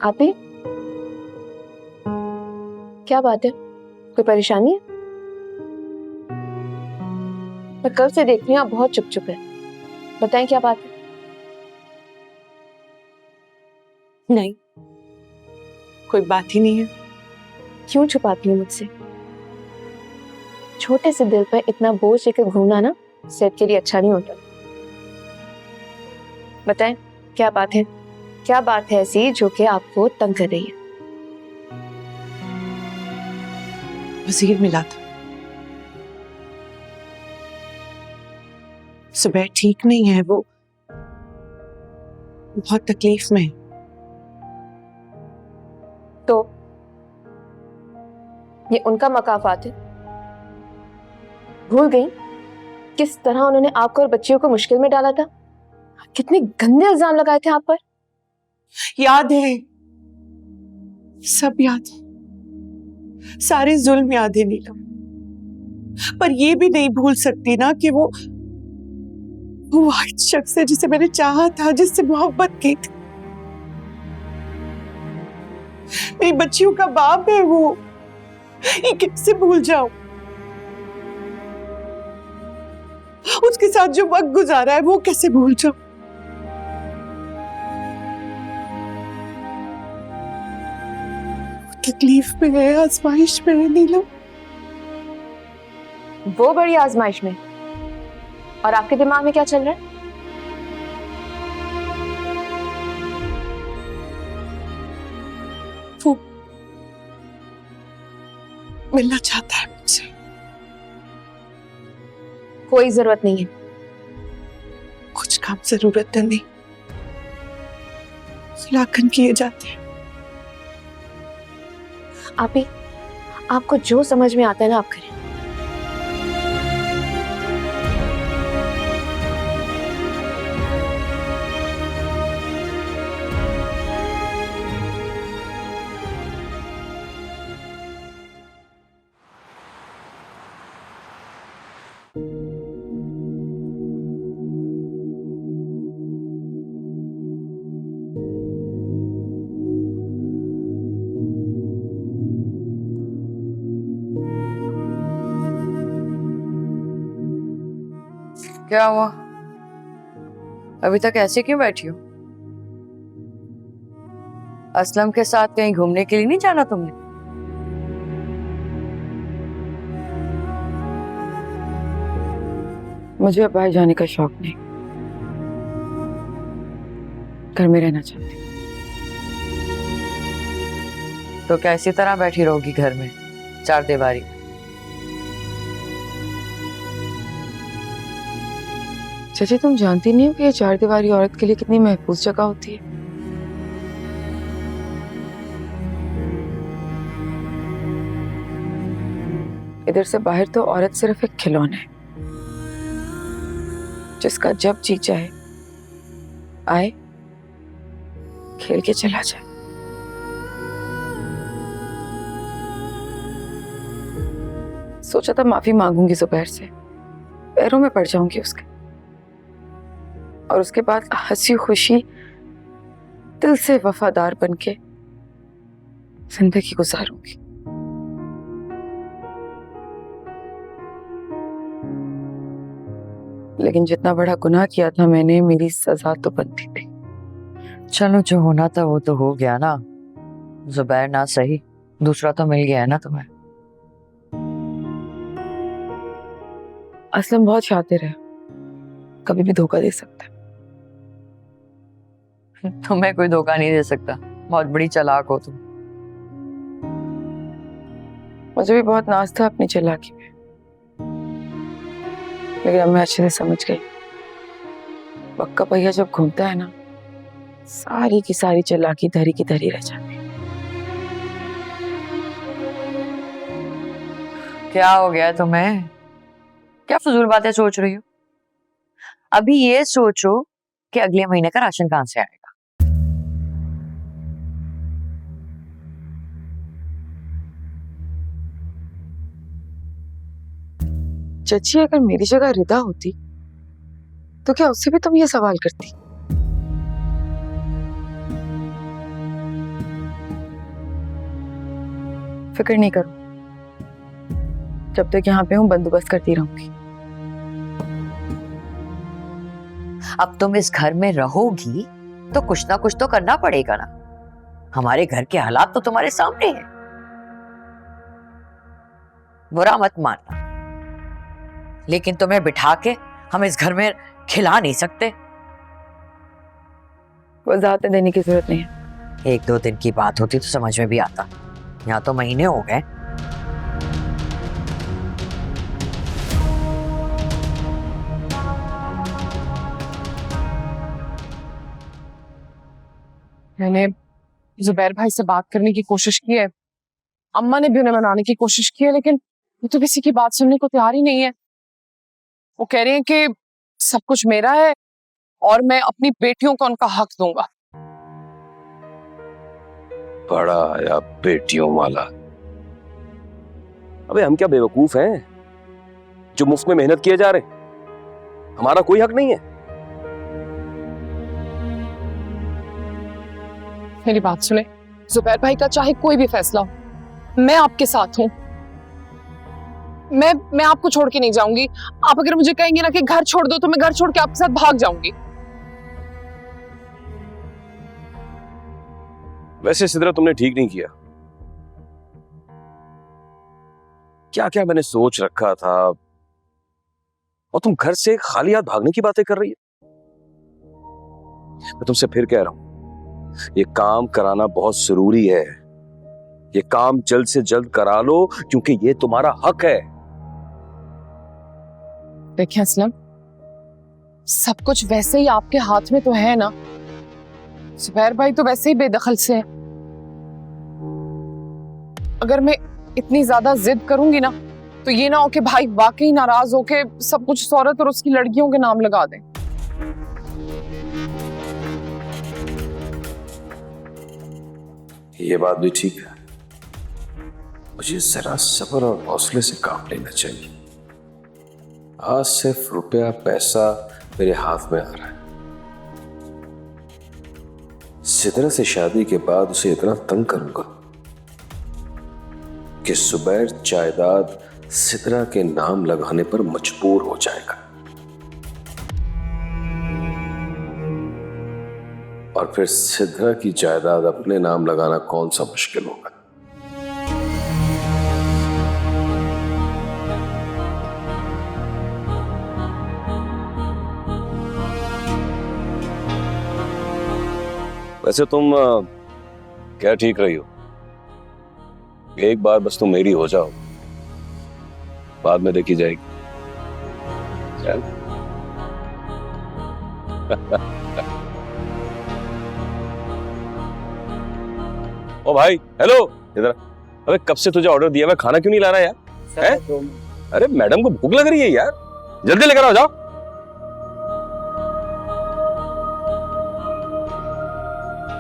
आती, क्या बात है? कोई परेशानी है? मैं कल से देख रही हूँ आप बहुत चुप चुप है। बताएं क्या बात है? नहीं, कोई बात ही नहीं है। क्यों छुपाती हूँ मुझसे? छोटे से दिल पर इतना बोझ लेकर घूमना ना सेहत के लिए अच्छा नहीं होता। बताएं क्या बात है? क्या बात है ऐसी जो कि आपको तंग कर रही है? वजीर मिला था, सुबह ठीक नहीं है, वो बहुत तकलीफ में है। तो ये उनका मकाफात है। भूल गई किस तरह उन्होंने आपको और बच्चियों को मुश्किल में डाला था? कितने गंदे इल्जाम लगाए थे आप पर। याद है, सब याद है, सारे जुल्म याद है नीलम। पर ये भी नहीं भूल सकती ना कि वो वाहिद शख्स है जिसे मैंने चाहा था, जिससे मोहब्बत की थी। मेरी बच्चियों का बाप है वो, ये कैसे भूल जाऊं? उसके साथ जो वक्त गुजारा है वो कैसे भूल जाऊं? तकलीफ में है, आजमाइश में है नीलम। वो बड़ी आजमाइश में। और आपके दिमाग में क्या चल रहा है? वो मिलना चाहता है मुझसे। कोई जरूरत नहीं है। कुछ काम जरूरत नहीं, लाखन किए जाते हैं। आप ही, आपको जो समझ में आता है ना आप करें। क्या हुआ? अभी तक ऐसे क्यों बैठी हो? असलम के साथ कहीं घूमने के लिए नहीं जाना तुमने? मुझे अब बाहर जाने का शौक नहीं, घर में रहना चाहती हूँ। तो क्या इसी तरह बैठी रहोगी घर में, चार दीवारी? चाची, तुम जानती नहीं हो कि ये चार दीवारी औरत के लिए कितनी महफूज जगह होती है? इधर से बाहर तो औरत सिर्फ एक खिलौना है जिसका जब जी चाहे आए, खेल के चला जाए। सोचा था माफी मांगूंगी जुबैर से, पैरों में पड़ जाऊंगी उसके, और उसके बाद हंसी खुशी दिल से वफादार बनके जिंदगी गुजारूंगी। लेकिन जितना बड़ा गुनाह किया था मैंने, मेरी सजा तो बनती थी। चलो, जो होना था वो तो हो गया ना। जुबैर ना सही, दूसरा तो मिल गया है ना तुम्हें। असलम बहुत शातिर है, कभी भी धोखा दे सकता है। तुम्हें कोई धोखा नहीं दे सकता, बहुत बड़ी चालाक हो तुम। मुझे भी बहुत नाज था अपनी चालाकी में, लेकिन अब मैं अच्छे से समझ गई, वक्त का पहिया जब घूमता है ना, सारी की सारी चालाकी धरी की धरी रह जाती है। क्या हो गया तुम्हें? क्या फजूल बातें सोच रही हो? अभी ये सोचो कि अगले महीने का राशन कहां से आएगा। चची, अगर मेरी जगह रिदा होती तो क्या उससे भी तुम ये सवाल करती? फिक्र नहीं करो, जब तक यहाँ पे हूँ बंदोबस्त करती रहूंगी। अब तुम इस घर में रहोगी तो कुछ ना कुछ तो करना पड़ेगा ना। हमारे घर के हालात तो तुम्हारे सामने हैं। बुरा मत मानना, लेकिन तुम्हें बिठा के हम इस घर में खिला नहीं सकते। वजाहतें देने की जरूरत नहीं है। 1-2 दिन की बात होती तो समझ में भी आता, यहाँ तो महीने हो गए। मैंने जुबैर भाई से बात करने की कोशिश की है, अम्मा ने भी उन्हें मनाने की कोशिश की है, लेकिन वो तो किसी की बात सुनने को तैयार ही नहीं है। वो कह रहे हैं कि सब कुछ मेरा है और मैं अपनी बेटियों को उनका हक दूंगा। बड़ा आया बेटियों वाला। अबे हम क्या बेवकूफ हैं जो मुफ्त में मेहनत किए जा रहे हैं? हमारा कोई हक नहीं है? मेरी बात सुने, जुबैर भाई का चाहे कोई भी फैसला हो, मैं आपके साथ हूं। मैं आपको छोड़ के नहीं जाऊंगी। आप अगर मुझे कहेंगे ना कि घर छोड़ दो तो मैं घर छोड़ के आपके साथ भाग जाऊंगी। वैसे सिद्रा तुमने ठीक नहीं किया। क्या क्या मैंने सोच रखा था और तुम घर से खाली हाथ भागने की बातें कर रही है। मैं तुमसे फिर कह रहा हूं, ये काम कराना बहुत जरूरी है। ये काम जल्द से जल्द करा लो क्योंकि ये तुम्हारा हक है। देखिए असलम, सब कुछ वैसे ही आपके हाथ में तो है ना। जुबैर भाई तो वैसे ही बेदखल से है। अगर मैं इतनी ज्यादा जिद करूंगी ना तो ये ना हो कि भाई वाकई नाराज हो के सब कुछ उस औरत और उसकी लड़कियों के नाम लगा दें। ये बात भी ठीक है। मुझे जरा सब्र और हौसले से काम लेना चाहिए। आज सिर्फ रुपया पैसा मेरे हाथ में आ रहा है। सिद्रा से शादी के बाद उसे इतना तंग करूंगा कि जुबैर जायदाद सिद्रा के नाम लगाने पर मजबूर हो जाएगा और फिर सिद्रा की जायदाद अपने नाम लगाना कौन सा मुश्किल होगा। वैसे तुम क्या ठीक रही हो। एक बार बस तुम मेरी हो जाओ, बाद में देखी जाएगी। चल। ओ भाई, हेलो, इधर। अबे कब से तुझे ऑर्डर दिया, मैं खाना क्यों नहीं ला रहा यार? है? अरे मैडम को भूख लग रही है यार, जल्दी लेकर आओ, जाओ।